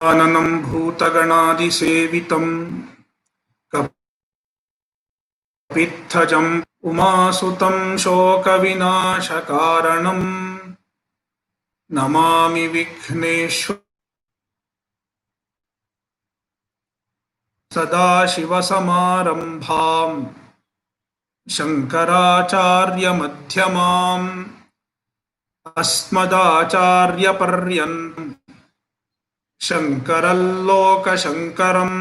आननं भूतगणादिसेवितं कपित्थजम् उमासुतं शोकविनाशकारणं नमामि विघ्नेश्वर सदाशिवसमारम्भां शङ्कराचार्यमध्यमाम् अस्मदाचार्यपर्यन्तं शङ्करल्लोकशङ्करम्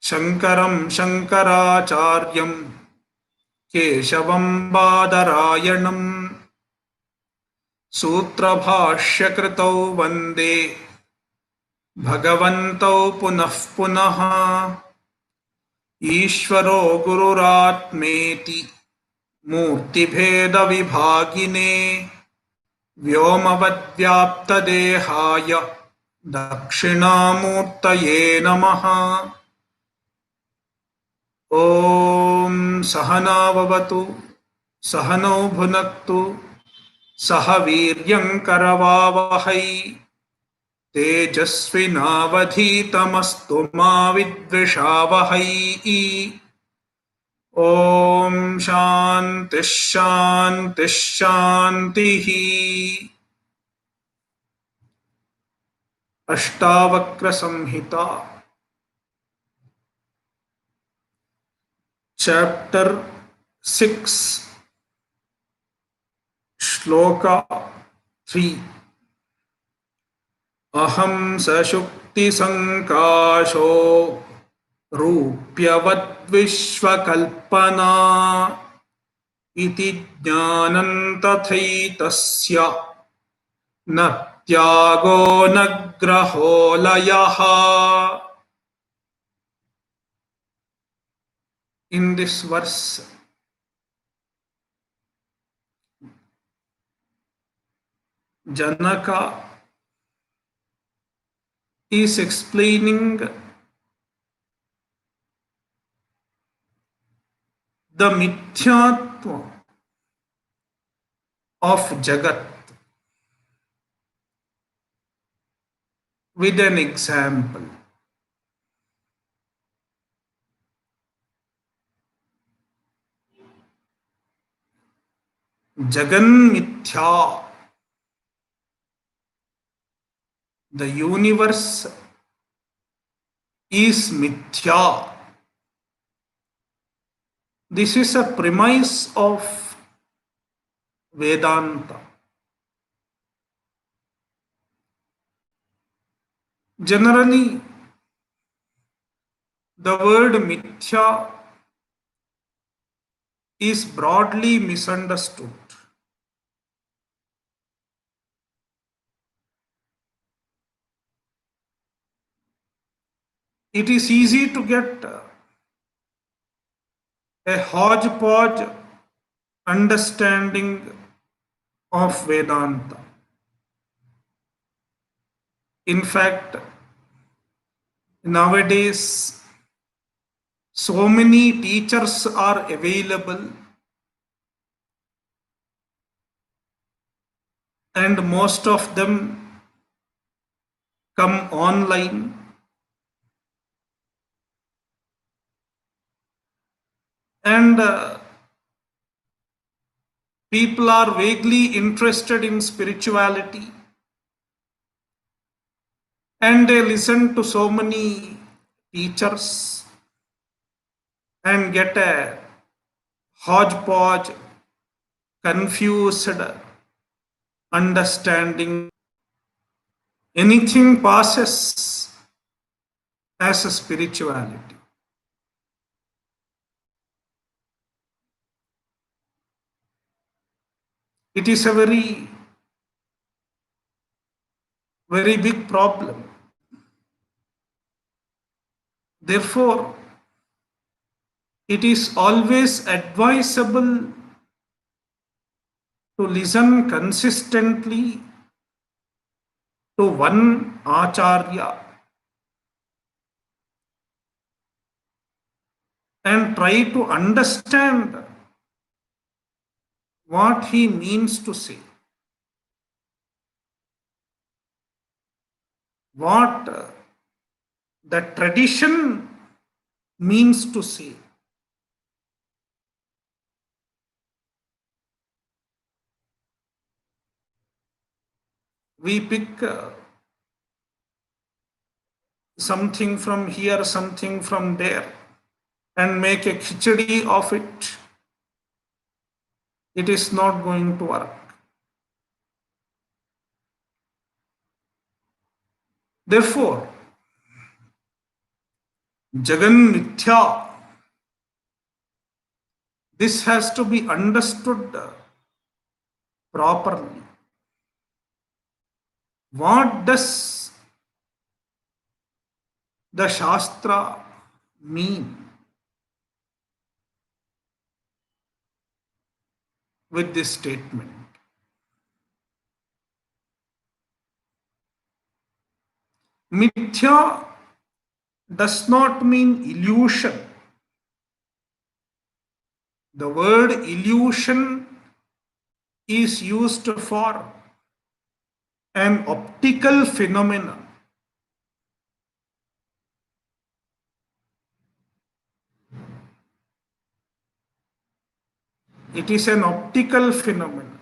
शङ्करं शङ्कराचार्यं केशवं बादरायणं सूत्रभाष्यकृतौ वन्दे भगवन्तौ पुनः पुनः ईश्वरो गुरुरात्मेति मूर्तिभेदविभागिने व्योमवद्व्याप्तदेहाय दक्षिणामूर्तये नमः। ॐ सहना भवतु सहनौ भुनक्तु सह वीर्यङ्करवावहै तेजस्विनावधीतमस्तु मा विद्विषावहै। ॐ शान्तिः शान्तिः शान्तिः। अष्टावक्र संहिता Chapter 6 Sloka 3 Aham sashukti sankasho रूप्यवद्विश्वकल्पना इति ज्ञानं तथैतस्य न त्यागो न ग्रहो लयः. In this verse, Janaka is explaining the mithyatva of Jagat with an example. Jagan Mithya, the universe is Mithya. This is a premise of Vedanta. Generally, the word Mithya is broadly misunderstood. It is easy to get a hodgepodge understanding of Vedanta. In fact, nowadays, so many teachers are available, and most of them come online. And people are vaguely interested in spirituality, and they listen to so many teachers and get a hodgepodge, confused understanding. Anything passes as a spirituality. It is a very, very big problem. Therefore, it is always advisable to listen consistently to one Acharya and try to understand what he means to say, what the tradition means to say. We pick something from here, something from there, and make a khichdi of it. It is not going to work. Therefore, Jagan Mithya, this has to be understood properly. What does the Shastra mean with this statement? Mithya does not mean illusion. The word illusion is used for an optical phenomenon. It is an optical phenomenon.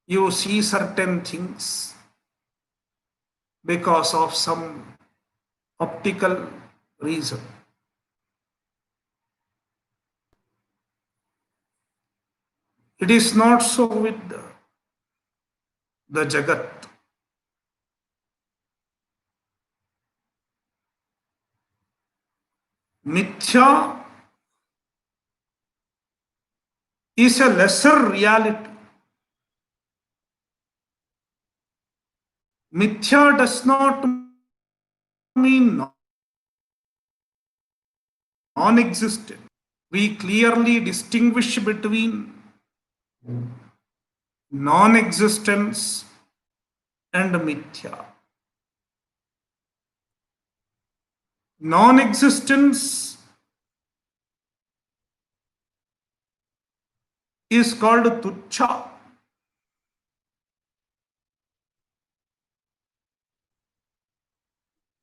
You see certain things because of some optical reason. It is not so with the Jagat. Mithya is a lesser reality. Mithya does not mean non-existent. We clearly distinguish between non-existence and mithya. Non-existence is called tuchha.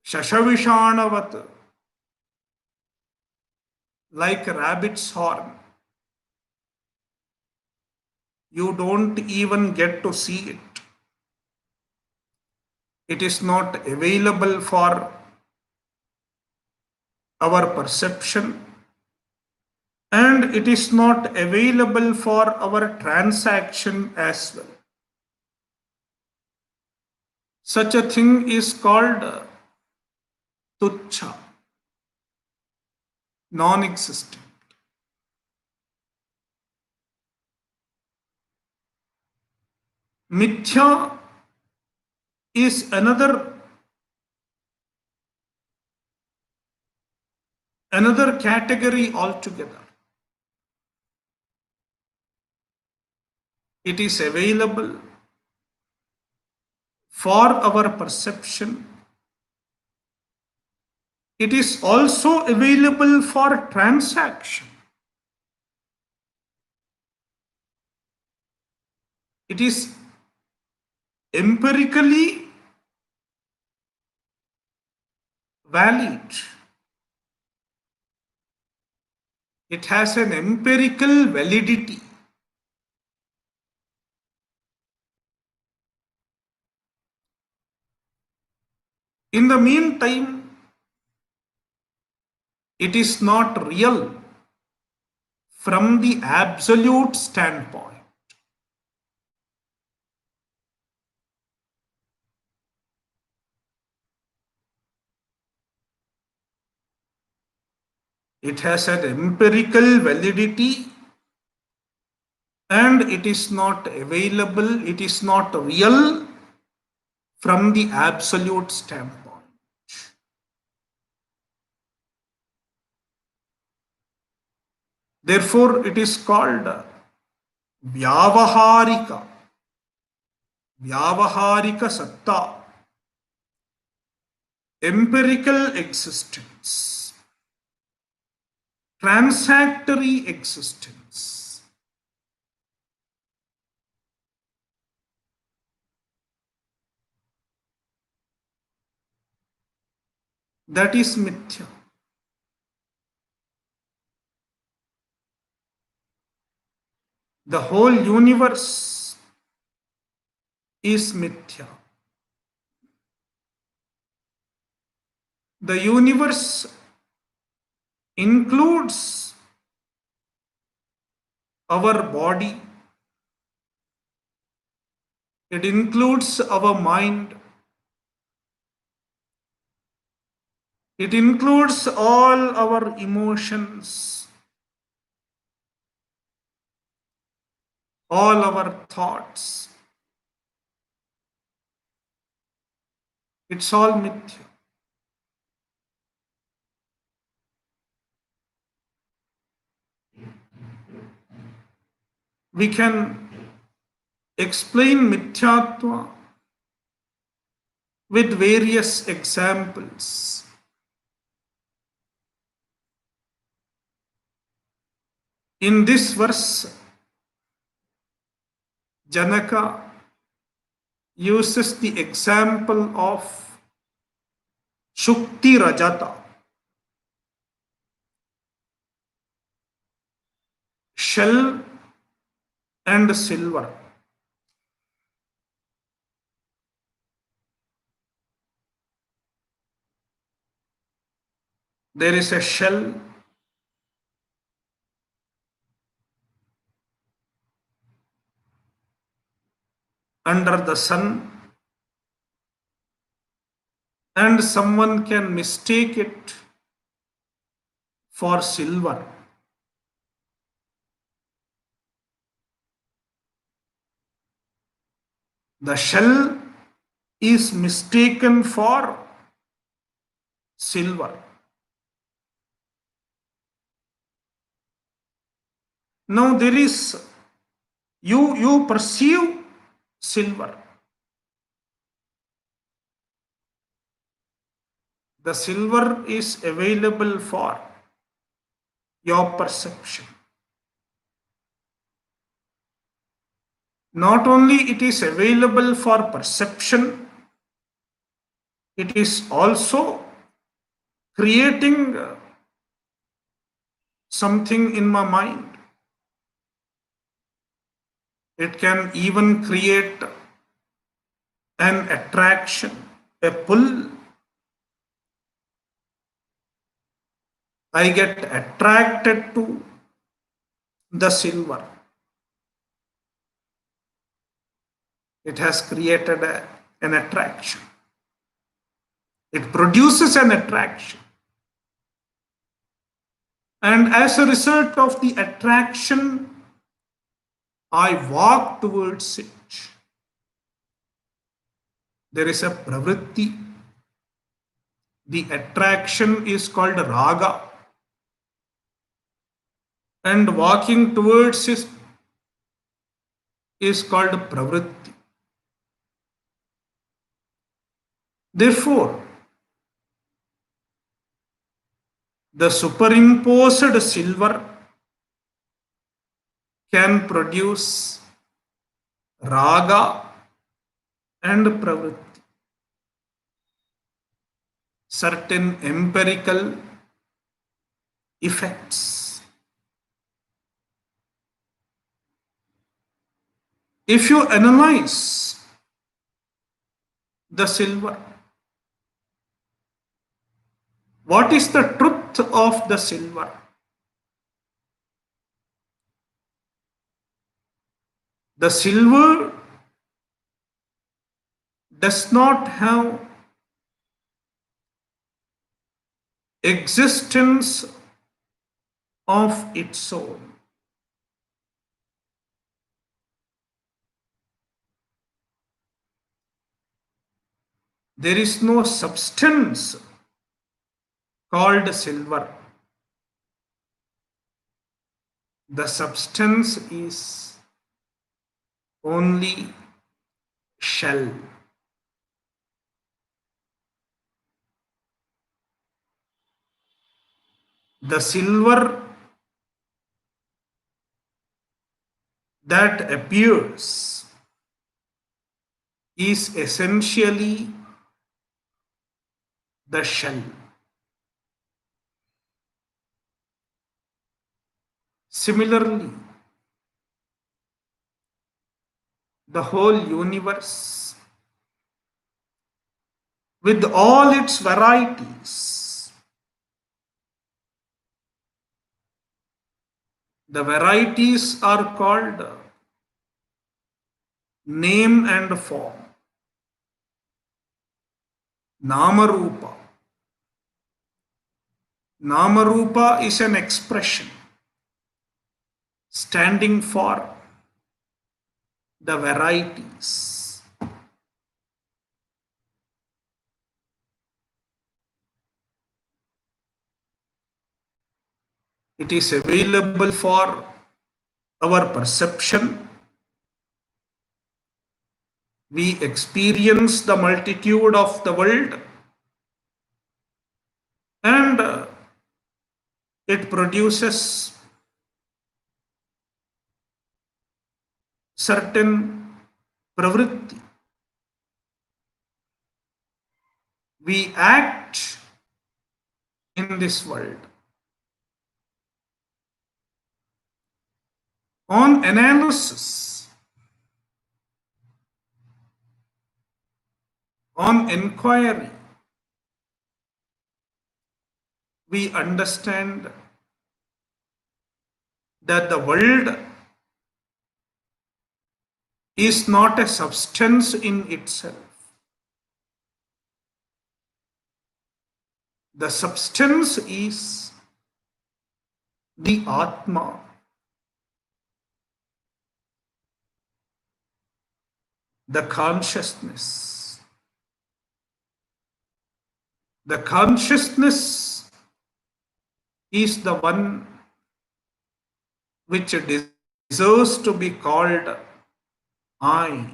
Shashavishanavat, like a rabbit's horn. You don't even get to see it. It is not available for our perception, and it is not available for our transaction as well. Such a thing is called tuchha, non-existent. Mithya is another category altogether. It is available for our perception. It is also available for transaction. It is empirically valid. It has an empirical validity. In the meantime, it is not real from the absolute standpoint. It has an empirical validity and it is not available, it is not real from the absolute standpoint. Therefore, it is called Vyavaharika, Vyavaharika Satta, empirical existence. transactory existence. That is Mithya. The whole universe is Mithya. The universe includes our body, it includes our mind, it includes all our emotions, all our thoughts. It's all Mithya. We can explain Mithyatva with various examples. In this verse, Janaka uses the example of Shukti Rajata, shell and silver. There is a shell under the sun, and someone can mistake it for silver. The shell is mistaken for silver. Now there is, you perceive silver. The silver is available for your perception. Not only it is available for perception, it is also creating something in my mind. It can even create an attraction, a pull. I get attracted to the silver. It has created an attraction. It produces an attraction. And as a result of the attraction, I walk towards it. There is a pravritti. The attraction is called raga. And walking towards it is called pravritti. Therefore, the superimposed silver can produce raga and pravritti, certain empirical effects. If you analyze the silver, what is the truth of the silver? The silver does not have existence of its own. There is no substance called silver. The substance is only shell. The silver that appears is essentially the shell. Similarly, the whole universe, with all its varieties, the varieties are called name and form, Namarupa. Namarupa is an expression standing for the varieties. It is available for our perception. We experience the multitude of the world, and it produces certain pravritti. We act in this world. On analysis, on inquiry, we understand that the world is not a substance in itself. The substance is the Atma, the consciousness. The consciousness is the one which deserves to be called I.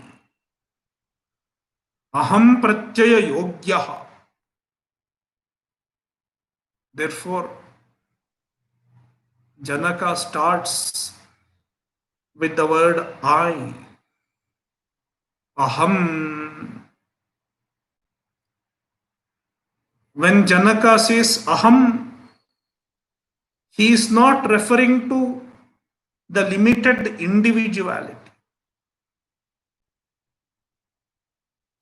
Aham pratyaya yogyaha. Therefore, Janaka starts with the word I. Aham. When Janaka says Aham, he is not referring to the limited individuality.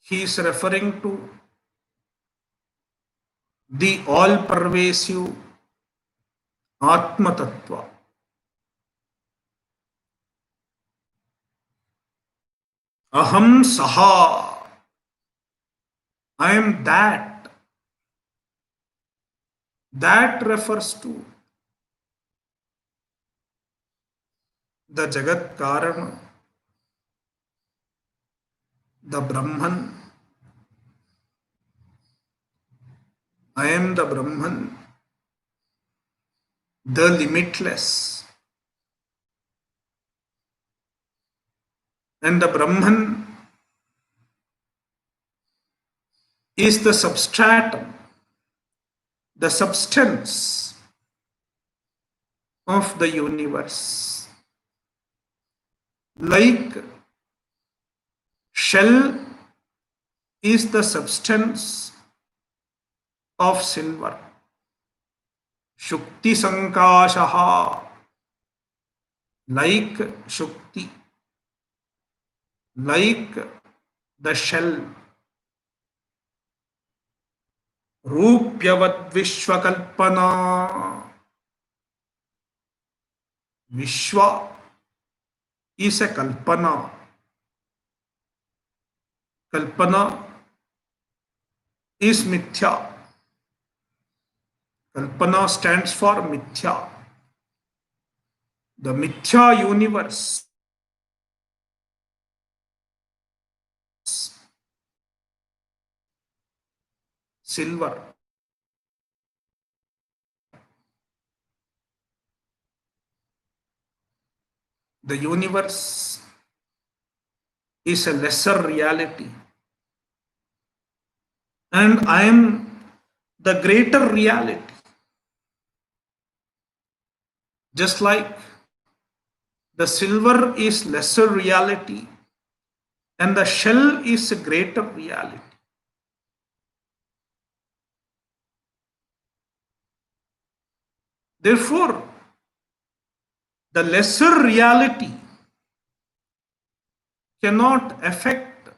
He is referring to the all-pervasive Atma Tattva. Aham Saha. I am that. That refers to the Jagat Karana, the Brahman. I am the Brahman, the limitless. And the Brahman is the substratum, the substance of the universe. Like shell is the substance of silver. Shukti Sankashaha, like Shukti, like the shell. Rupyavad Vishwakalpana. Vishwa is a kalpana. Kalpana is Mithya. Kalpana stands for Mithya. The Mithya universe silver. The universe is a lesser reality. And I am the greater reality. Just like The silver is lesser reality and the shell is a greater reality. Therefore, the lesser reality cannot affect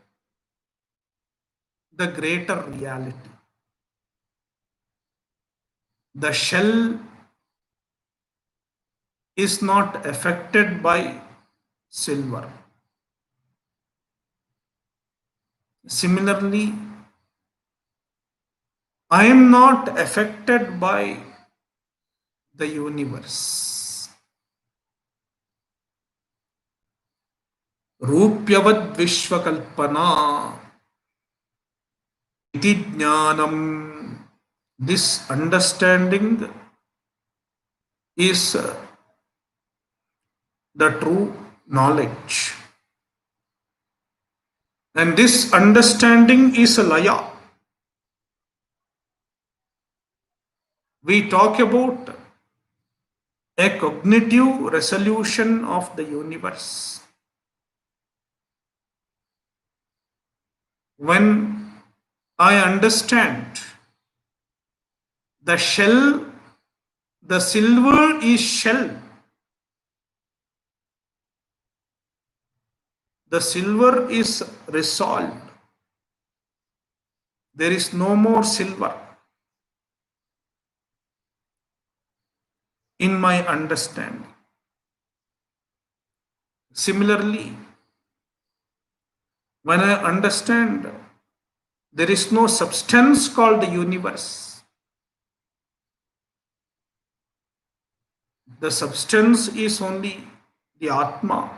the greater reality. The shell is not affected by silver. Similarly, I am not affected by the universe. Rupyavad Vishwakalpana iti jnanam. This understanding is the true knowledge. And this understanding is a laya. We talk about a cognitive resolution of the universe. When I understand the shell, the silver is shell. The silver is resolved. There is no more silver in my understanding. Similarly, when I understand there is no substance called the universe, the substance is only the Atma.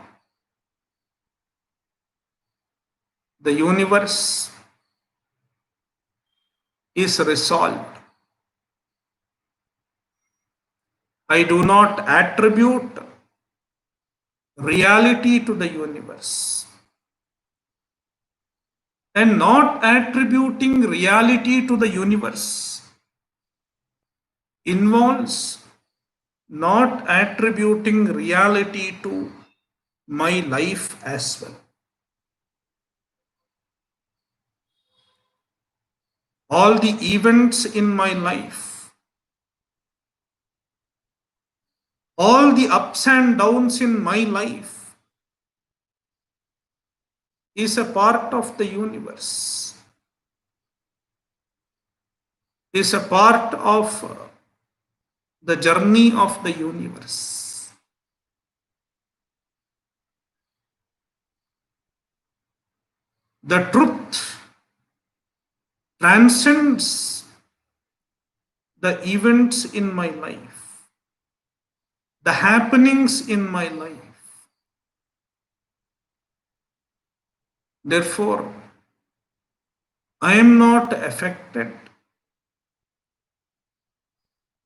The universe is resolved. I do not attribute reality to the universe. And not attributing reality to the universe involves not attributing reality to my life as well. All the events in my life, all the ups and downs in my life is a part of the universe, is a part of the journey of the universe. The truth transcends the events in my life, the happenings in my life. Therefore, I am not affected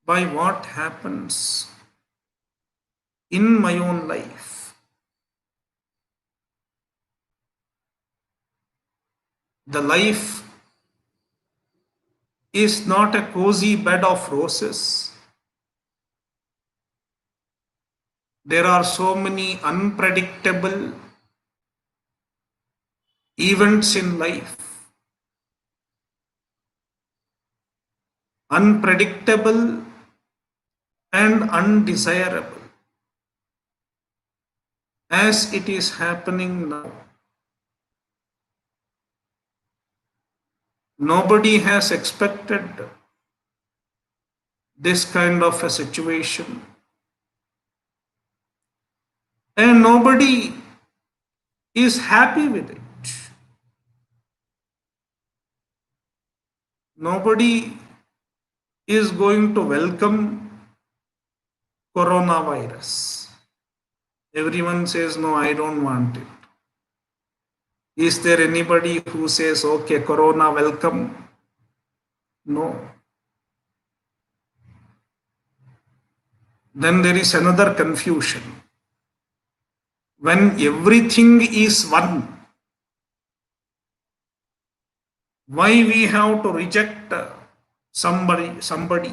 by what happens in my own life. The life is not a cozy bed of roses. There are so many unpredictable events in life, unpredictable and undesirable, as it is happening now. Nobody has expected this kind of a situation, and nobody is happy with it. Nobody is going to welcome coronavirus. Everyone says, no, I don't want it. Is there anybody who says, okay, corona, welcome? No. Then there is another confusion. When everything is one, why we have to reject somebody?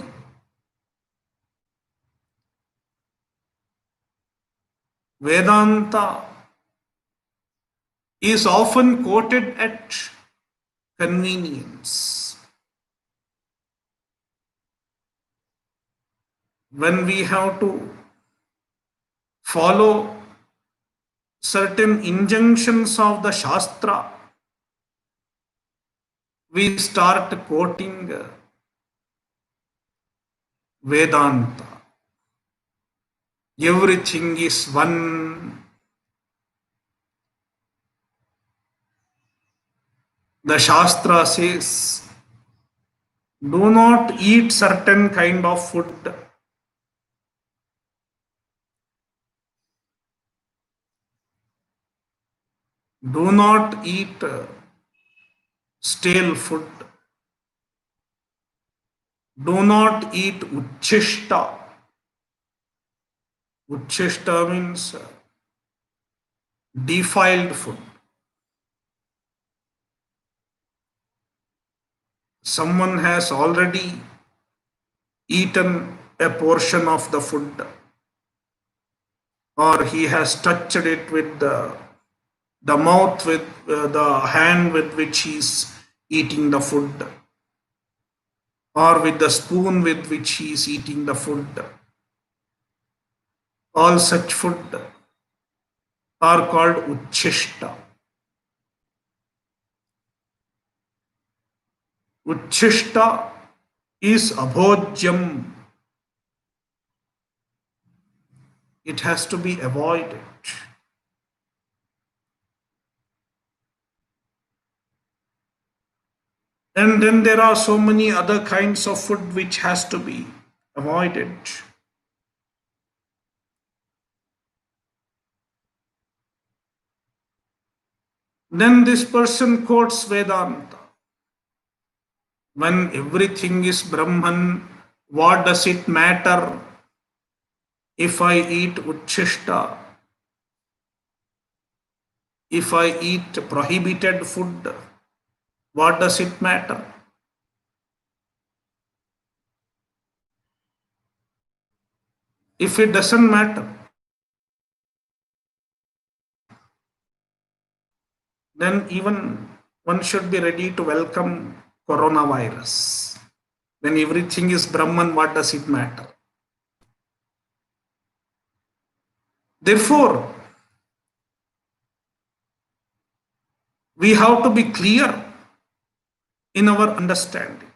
Vedanta is often quoted at convenience. When we have to follow certain injunctions of the Shastra, we start quoting Vedanta. Everything is one. The Shastra says, do not eat certain kind of food. Do not eat stale food. Do not eat uchishta. Uchishta means defiled food. Someone has already eaten a portion of the food, or he has touched it with the mouth, with the hand with which he is eating the food, or with the spoon with which he is eating the food. All such food are called uchishta. Uchishta is abhojyam. It has to be avoided. And then there are so many other kinds of food which has to be avoided. Then this person quotes Vedanta. When everything is Brahman, what does it matter if I eat uchishta? If I eat prohibited food, what does it matter? If it doesn't matter, then even one should be ready to welcome coronavirus. When everything is Brahman, what does it matter? Therefore, we have to be clear in our understanding.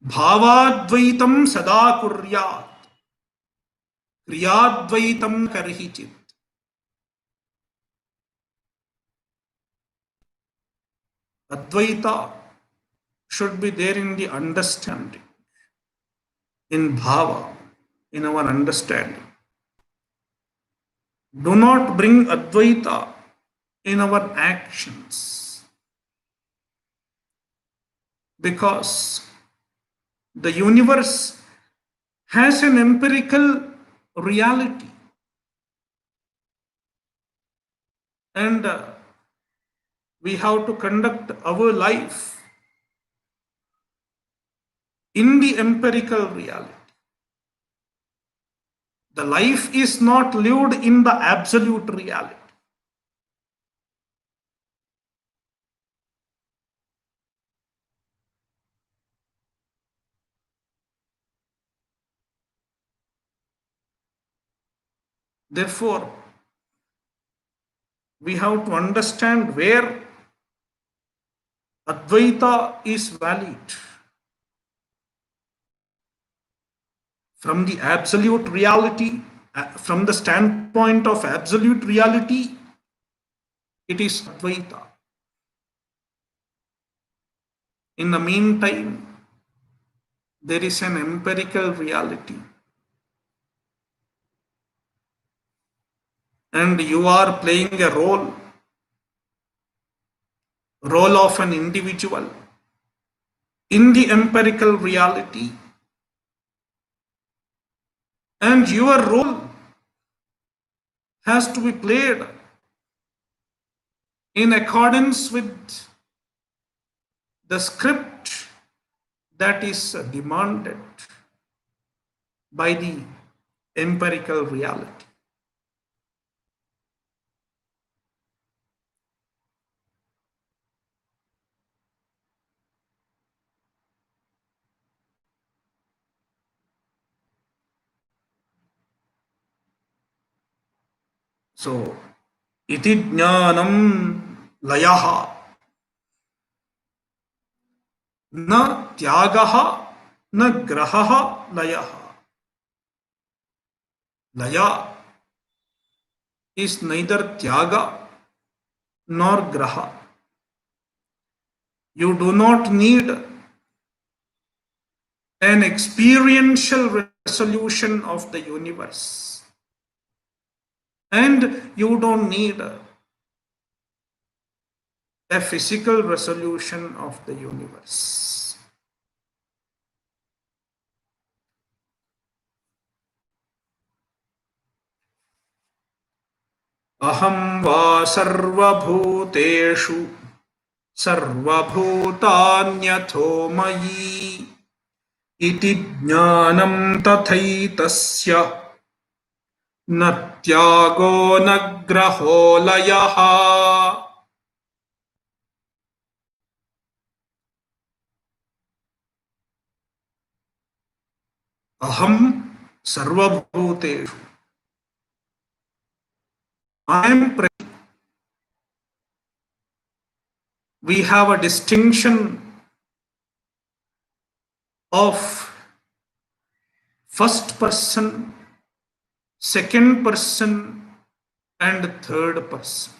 Bhavadvaitam sada kuryat, kriyadvaitam karhichit. Advaita should be there in the understanding, in bhava, in our understanding. Do not bring Advaita in our actions, because the universe has an empirical reality, and we have to conduct our life in the empirical reality. The life is not lived in the absolute reality. Therefore, we have to understand where Advaita is valid. From the absolute reality, from the standpoint of absolute reality, it is Advaita. In the meantime, there is an empirical reality. And you are playing a role of an individual in the empirical reality. And your role has to be played in accordance with the script that is demanded by the empirical reality. So, iti jnanam layaha na tyagaha na grahaha layaha. Laya is neither tyaga nor graha. You do not need an experiential resolution of the universe, and you don't need a physical resolution of the universe. Aham va sarvabhuteshu sarvabhutanyatho mayi iti jnanam tathaitasya na tyago na graho layaha. Aham sarvabhuteshu. I am present. We have a distinction of first person, second person, and third person.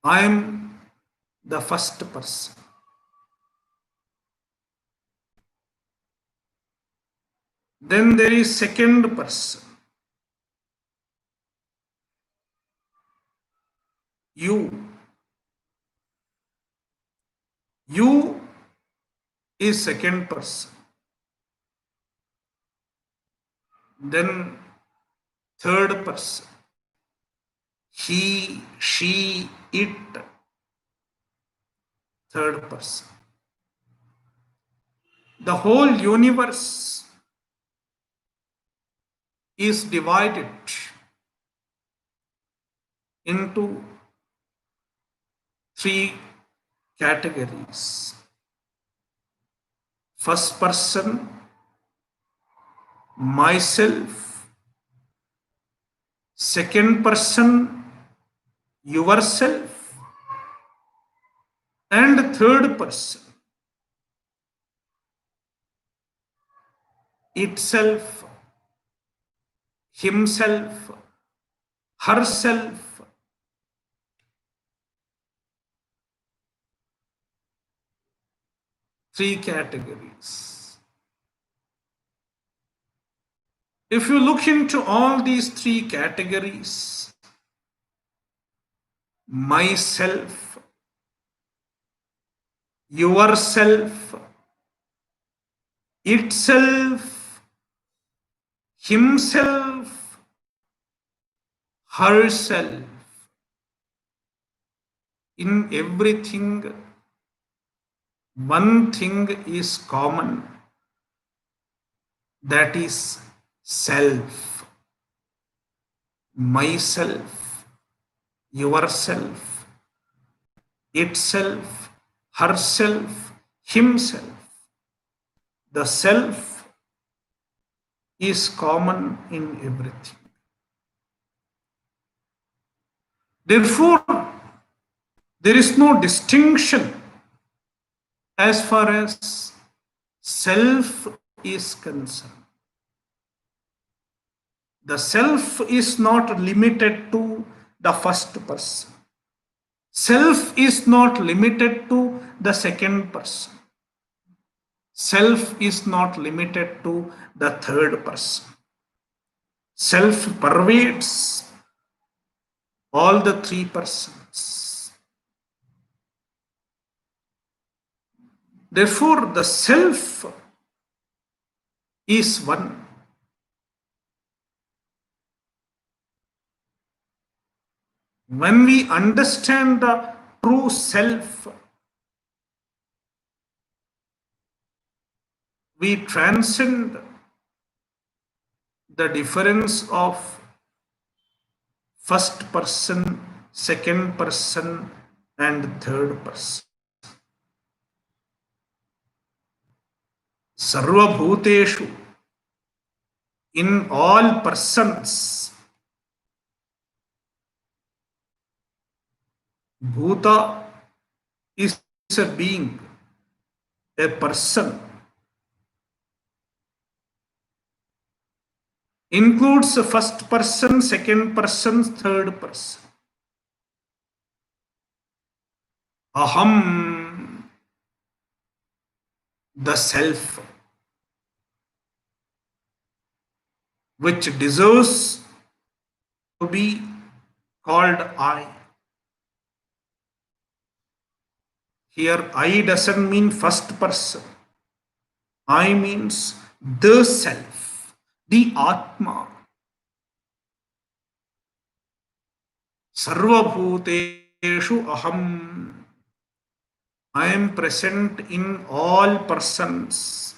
I am the first person. Then there is second person. You. You is second person. Then third person. He, she, it. Third person. The whole universe is divided into three categories. First person, myself. Second person, yourself. And third person, itself, himself, herself. Three categories. If you look into all these three categories, myself, yourself, itself, himself, herself, in everything, one thing is common, that is self. Myself, yourself, itself, herself, himself. The self is common in everything. Therefore, there is no distinction as far as self is concerned. The self is not limited to the first person. Self is not limited to the second person. Self is not limited to the third person. Self pervades all the three persons. Therefore, the self is one. When we understand the true self, we transcend the difference of first person, second person, and third person. Sarva Bhuteshu, in all persons, Bhuta is a being, a person, includes the first person, second person, third person. Aham, the self, which deserves to be called I. Here, I doesn't mean first person. I means the self, the Atma. Sarvabhuteshu aham. I am present in all persons.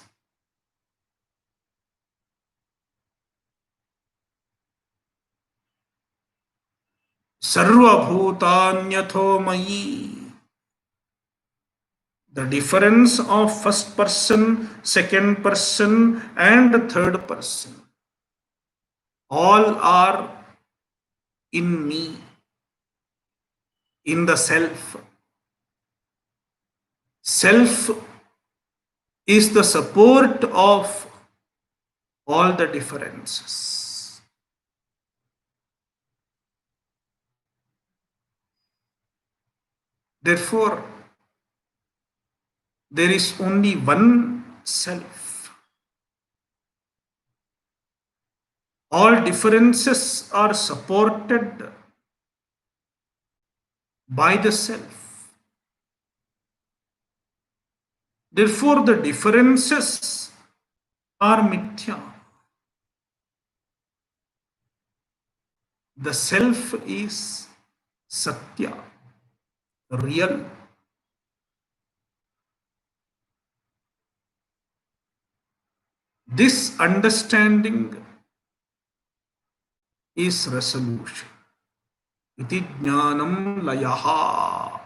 Sarvabhutanyatho mayi. The difference of first person, second person, and third person. All are in me, in the self. Self is the support of all the differences. Therefore, there is only one self. All differences are supported by the self. Therefore, the differences are Mithya. The self is Satya, real. This understanding is resolution. Iti jnanam layaha.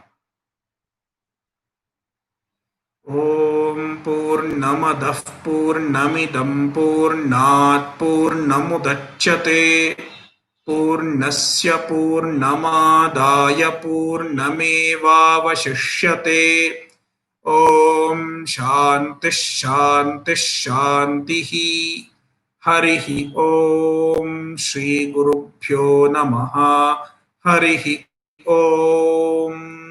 Om Purnamadah Purnamidam Purnat Purnamudachyate Purnasya Purnamadaya Purnamevavashishyate. Om Shanti Shanti Shantihi. Harihi Om Shri Gurubhyo Namaha. Harihi Om.